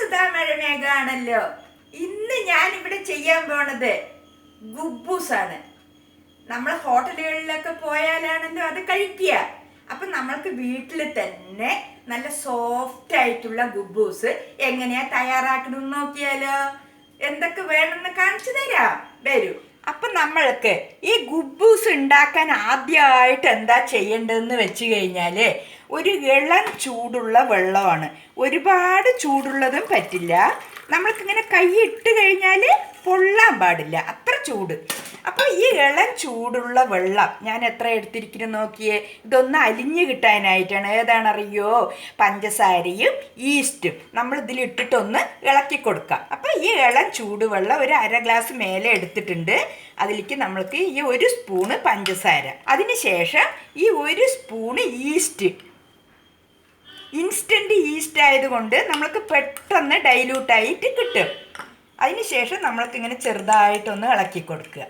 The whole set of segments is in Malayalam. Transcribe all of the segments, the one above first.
സുധാ മഴമേഘാണല്ലോ. ഇന്ന് ഞാനിവിടെ ചെയ്യാൻ പോണത് കുബൂസ് ആണ്. നമ്മൾ ഹോട്ടലുകളിലൊക്കെ പോയാലാണല്ലോ അത് കഴിക്കുക. അപ്പം നമ്മൾക്ക് വീട്ടിൽ തന്നെ നല്ല സോഫ്റ്റ് ആയിട്ടുള്ള കുബൂസ് എങ്ങനെയാ തയ്യാറാക്കണമെന്ന് നോക്കിയാലോ. എന്തൊക്കെ വേണമെന്ന് കാണിച്ചു തരാം, വരൂ. അപ്പം നമ്മൾക്ക് ഈ കുബൂസ് ഉണ്ടാക്കാൻ ആദ്യമായിട്ട് എന്താ ചെയ്യേണ്ടതെന്ന് വെച്ച് കഴിഞ്ഞാൽ, ഒരു ഇളം ചൂടുള്ള വെള്ളമാണ്. ഒരുപാട് ചൂടുള്ളതും പറ്റില്ല, നമ്മൾക്കിങ്ങനെ കൈ ഇട്ട് കഴിഞ്ഞാൽ പൊള്ളാൻ പാടില്ല, അത്ര ചൂട്. അപ്പോൾ ഈ ഇളം ചൂടുള്ള വെള്ളം ഞാൻ എത്ര എടുത്തിരിക്കുന്നു നോക്കിയേ. ഇതൊന്ന് അലിഞ്ഞ് കിട്ടാനായിട്ടാണ്. ഏതാണറിയോ? പഞ്ചസാരയും ഈസ്റ്റും നമ്മൾ ഇതിലിട്ടിട്ടൊന്ന് ഇളക്കി കൊടുക്കാം. അപ്പോൾ ഈ ഇളം ചൂടുവെള്ളം ഒരു അര ഗ്ലാസ് മേലെ എടുത്തിട്ടുണ്ട്. അതിലേക്ക് നമ്മൾക്ക് ഈ ഒരു സ്പൂണ് പഞ്ചസാര, അതിനുശേഷം ഈ ഒരു സ്പൂണ് ഈസ്റ്റ്. ഇൻസ്റ്റൻറ്റ് ഈസ്റ്റ് ആയതുകൊണ്ട് നമ്മൾക്ക് പെട്ടെന്ന് ഡൈല്യൂട്ടായിട്ട് കിട്ടും. അതിനുശേഷം നമ്മൾക്കിങ്ങനെ ചെറുതായിട്ടൊന്ന് ഇളക്കി കൊടുക്കുക.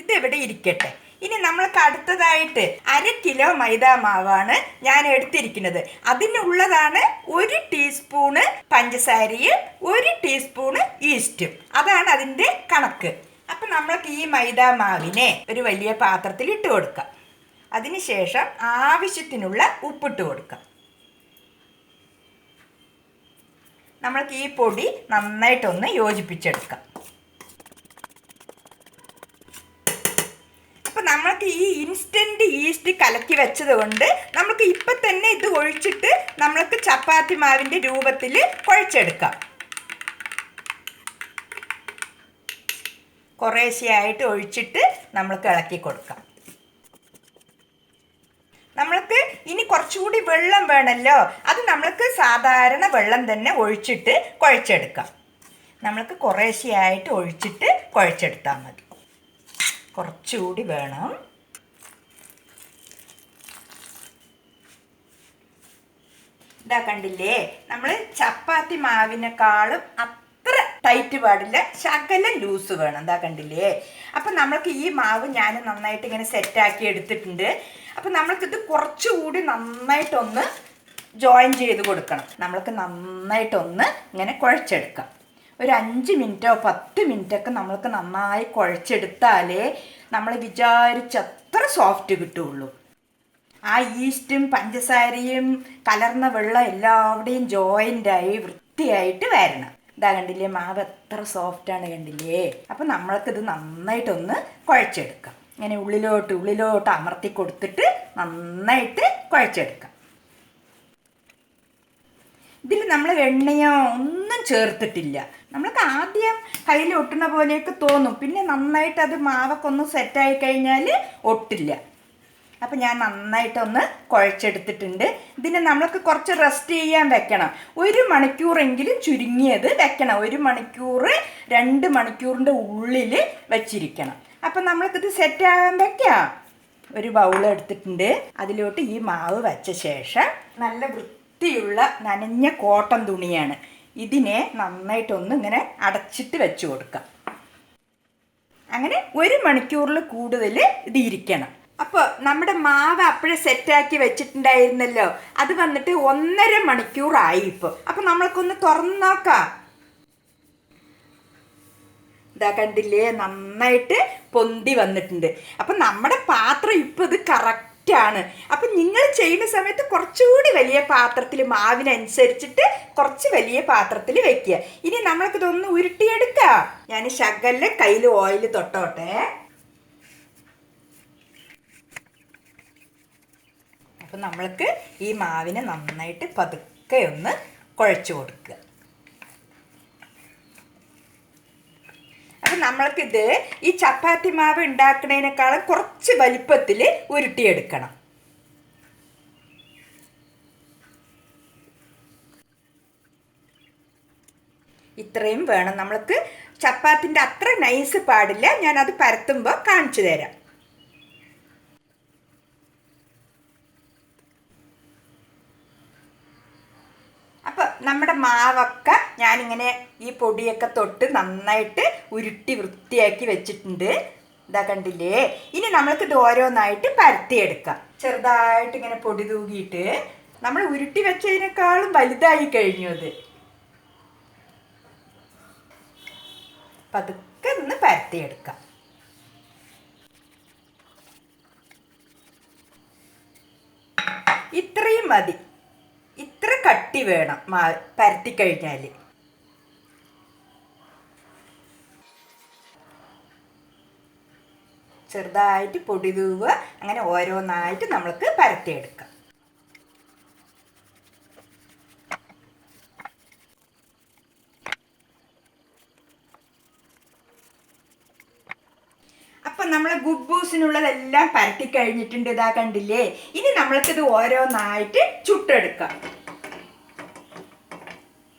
ഇതെവിടെ ഇരിക്കട്ടെ. ഇനി നമ്മൾക്ക് അടുത്തതായിട്ട് 1 കിലോ മൈദാ മാവാണ് ഞാൻ എടുത്തിരിക്കുന്നത്. അതിനുള്ളതാണ് 1 ടീസ്പൂണ് പഞ്ചസാരയും 1 ടീസ്പൂണ് ഈസ്റ്റും. അതാണ് അതിൻ്റെ കണക്ക്. അപ്പം നമ്മൾക്ക് ഈ മൈദാ മാവിനെ ഒരു വലിയ പാത്രത്തിൽ ഇട്ട് കൊടുക്കാം. അതിനുശേഷം ആവശ്യത്തിനുള്ള ഉപ്പിട്ട് കൊടുക്കാം. നമ്മൾക്ക് ഈ പൊടി നന്നായിട്ടൊന്ന് യോജിപ്പിച്ചെടുക്കാം. അപ്പം നമ്മൾക്ക് ഈ ഇൻസ്റ്റൻറ്റ് ഈസ്റ്റ് കലക്കി വെച്ചത് കൊണ്ട് നമുക്ക് ഇപ്പം തന്നെ ഇത് ഒഴിച്ചിട്ട് നമ്മൾക്ക് ചപ്പാത്തി മാവിൻ്റെ രൂപത്തിൽ കുഴച്ചെടുക്കാം. കുറേശ്ശെയായിട്ട് ഒഴിച്ചിട്ട് നമ്മൾക്ക് ഇളക്കി കൊടുക്കാം. നമ്മൾക്ക് ഇനി കുറച്ചുകൂടി വെള്ളം വേണമല്ലോ, അത് നമ്മൾക്ക് സാധാരണ വെള്ളം തന്നെ ഒഴിച്ചിട്ട് കുഴച്ചെടുക്കാം. നമ്മൾക്ക് കുറേശ്ശെയായിട്ട് ഒഴിച്ചിട്ട് കുഴച്ചെടുത്താൽ മതി. കുറച്ചുകൂടി വേണം. ഇതാ കണ്ടില്ലേ, നമ്മൾ ചപ്പാത്തി മാവിനേക്കാളും അത്ര ടൈറ്റ് പാടില്ല, ശകലം ലൂസ് വേണം. എന്താ കണ്ടില്ലേ. അപ്പം നമ്മൾക്ക് ഈ മാവ് ഞാൻ നന്നായിട്ട് ഇങ്ങനെ സെറ്റാക്കി എടുത്തിട്ടുണ്ട്. അപ്പം നമ്മൾക്കിത് കുറച്ചുകൂടി നന്നായിട്ടൊന്ന് ജോയിൻ ചെയ്ത് കൊടുക്കണം. നമ്മൾക്ക് നന്നായിട്ടൊന്ന് ഇങ്ങനെ കുഴച്ചെടുക്കാം. ഒരു 5 മിനിറ്റോ 10 മിനിറ്റൊക്കെ നമ്മൾക്ക് നന്നായി കുഴച്ചെടുത്താലേ നമ്മൾ വിചാരിച്ചത്ര സോഫ്റ്റ് കിട്ടുള്ളൂ. ആ ഈസ്റ്റും പഞ്ചസാരയും കലർന്ന വെള്ളം എല്ലാവിടെയും ജോയിൻ്റായി വൃത്തിയായിട്ട് വരണം. ഇതാ കണ്ടില്ലേ, മാവ് എത്ര സോഫ്റ്റാണ് കണ്ടില്ലേ. അപ്പം നമ്മൾക്കിത് നന്നായിട്ടൊന്ന് കുഴച്ചെടുക്കാം. ഇങ്ങനെ ഉള്ളിലോട്ട് അമർത്തി കൊടുത്തിട്ട് നന്നായിട്ട് കുഴച്ചെടുക്കാം. ഇതിൽ നമ്മൾ എണ്ണയോ ഒന്നും ചേർത്തിട്ടില്ല. നമ്മൾക്ക് ആദ്യം കയ്യിൽ ഒട്ടുന്ന പോലെയൊക്കെ തോന്നും, പിന്നെ നന്നായിട്ട് അത് മാവൊക്കെ ഒന്ന് സെറ്റായി കഴിഞ്ഞാൽ ഒട്ടില്ല. അപ്പം ഞാൻ നന്നായിട്ടൊന്ന് കുഴച്ചെടുത്തിട്ടുണ്ട്. ഇതിന് നമ്മൾക്ക് കുറച്ച് റെസ്റ്റ് ചെയ്യാൻ വെക്കണം. 1 മണിക്കൂറെങ്കിലും ചുരുങ്ങിയത് വെക്കണം. 1 മണിക്കൂർ 2 മണിക്കൂറിൻ്റെ ഉള്ളിൽ വെച്ചിരിക്കണം. അപ്പം നമ്മൾക്കിത് സെറ്റാകാൻ വെക്കാം. ഒരു ബൗൾ എടുത്തിട്ടുണ്ട്. അതിലോട്ട് ഈ മാവ് വെച്ച ശേഷം നല്ല വൃത്തിയുള്ള നനഞ്ഞ കോട്ടൺ തുണിയാണ്. ഇതിനെ നന്നായിട്ടൊന്ന് ഇങ്ങനെ അടച്ചിട്ട് വെച്ച് കൊടുക്കാം. അങ്ങനെ 1 മണിക്കൂറിൽ കൂടുതൽ ഇത് ഇരിക്കണം. അപ്പോൾ നമ്മുടെ മാവ് അപ്പോഴേ സെറ്റാക്കി വെച്ചിട്ടുണ്ടായിരുന്നല്ലോ, അത് വന്നിട്ട് 1.5 മണിക്കൂറായി ഇപ്പോൾ. അപ്പം നമ്മൾക്കൊന്ന് തുറന്ന് നോക്കാം. ഇതാ കണ്ടില്ലേ, നന്നായിട്ട് പൊന്തി വന്നിട്ടുണ്ട്. അപ്പം നമ്മുടെ പാത്രം ഇപ്പോൾ ഇത് കറക്റ്റാണ്. അപ്പം നിങ്ങൾ ചെയ്യുന്ന സമയത്ത് കുറച്ചുകൂടി വലിയ പാത്രത്തിൽ, മാവിനനുസരിച്ചിട്ട് കുറച്ച് വലിയ പാത്രത്തിൽ വെക്കുക. ഇനി നമ്മൾക്കിതൊന്ന് ഉരുട്ടിയെടുക്കാം. ഞാൻ ശകലം കയ്യിൽ ഓയിൽ തൊട്ടോട്ടെ. അപ്പം നമ്മൾക്ക് ഈ മാവിനെ നന്നായിട്ട് പതുക്കെ ഒന്ന് കുഴച്ച് കൊടുക്കുക. അപ്പം നമ്മൾക്കിത് ഈ ചപ്പാത്തി മാവ് ഉണ്ടാക്കുന്നതിനേക്കാളും കുറച്ച് വലിപ്പത്തിൽ ഉരുട്ടിയെടുക്കണം. ഇത്രയും വേണം. നമ്മൾക്ക് ചപ്പാത്തിൻ്റെ അത്ര നൈസ് പാടില്ല. ഞാനത് പരത്തുമ്പോൾ കാണിച്ചു തരാം. അപ്പോൾ നമ്മുടെ മാവൊക്കെ ഞാനിങ്ങനെ ഈ പൊടിയൊക്കെ തൊട്ട് നന്നായിട്ട് ഉരുട്ടി വൃത്തിയാക്കി വെച്ചിട്ടുണ്ട്. ഇതാ കണ്ടില്ലേ. ഇനി നമ്മൾക്കിത് ഓരോന്നായിട്ട് പരത്തിയെടുക്കാം. ചെറുതായിട്ട് ഇങ്ങനെ പൊടി തൂകിയിട്ട് നമ്മൾ ഉരുട്ടി വെച്ചതിനേക്കാളും വലുതായി കഴിഞ്ഞു അത്. പതുക്കെ ഒന്ന് പരത്തിയെടുക്കാം. ഇത്രയും മതി. ഇത്ര കട്ടി വേണം പരത്തി കഴിഞ്ഞാൽ. ചെറുതായിട്ട് പൊടി തൂവുക. അങ്ങനെ ഓരോന്നായിട്ട് നമ്മൾക്ക് പരത്തിയെടുക്കാം. അപ്പം നമ്മൾ ഗുബൂസിനുള്ളതെല്ലാം പരത്തി കഴിഞ്ഞിട്ടുണ്ട്. ഇതാ കണ്ടില്ലേ? ഇനി നമ്മൾക്കിത് ഓരോന്നായിട്ട് ചുട്ടെടുക്കാം.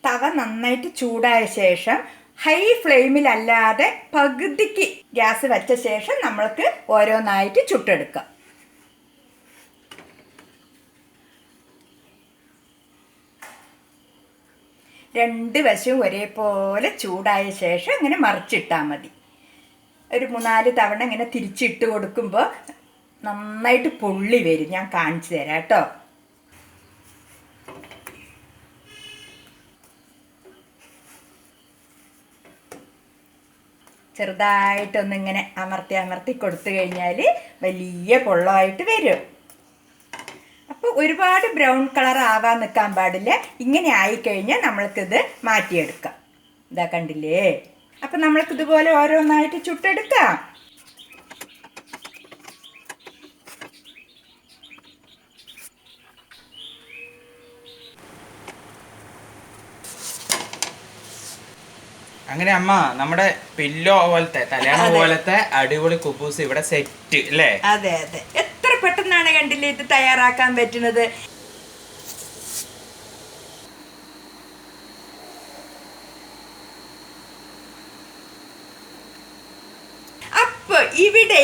തവ നന്നായിട്ട് ചൂടായ ശേഷം ഹൈ ഫ്ലെയിമിലല്ലാതെ പകുതിക്ക് ഗ്യാസ് വെച്ച ശേഷം നമ്മൾക്ക് ഓരോന്നായിട്ട് ചുട്ടെടുക്കാം. രണ്ട് വശവും ഒരേപോലെ ചൂടായ ശേഷം ഇങ്ങനെ മറിച്ചിട്ടാൽ മതി. ഒരു 3-4 തവണ ഇങ്ങനെ തിരിച്ചിട്ട് കൊടുക്കുമ്പോൾ നന്നായിട്ട് പൊള്ളി വരും. ഞാൻ കാണിച്ചു തരാം കേട്ടോ. ചെറുതായിട്ടൊന്നിങ്ങനെ അമർത്തി കൊടുത്തു കഴിഞ്ഞാൽ വലിയ പൊള്ളമായിട്ട് വരും. അപ്പോൾ ഒരുപാട് ബ്രൗൺ കളർ ആവാൻ നിൽക്കാൻ പാടില്ല. ഇങ്ങനെ ആയിക്കഴിഞ്ഞാൽ നമ്മൾക്കിത് മാറ്റിയെടുക്കാം. ഇതാ കണ്ടില്ലേ? അപ്പം നമ്മൾക്കിതുപോലെ ഓരോന്നായിട്ട് ചുട്ടെടുക്കാം. അങ്ങനെ അമ്മ നമ്മുടെ പില്ലോ പോലത്തെ തലയാണ പോലത്തെ അടിപൊളി കുബൂസ് ഇവിടെ സെറ്റ് അല്ലേ? അതെ അതെ. എത്ര പെട്ടെന്നാണ് കണ്ടില്ലേ ഇത് തയ്യാറാക്കാൻ പറ്റുന്നത്. അപ്പൊ ഇവിടെ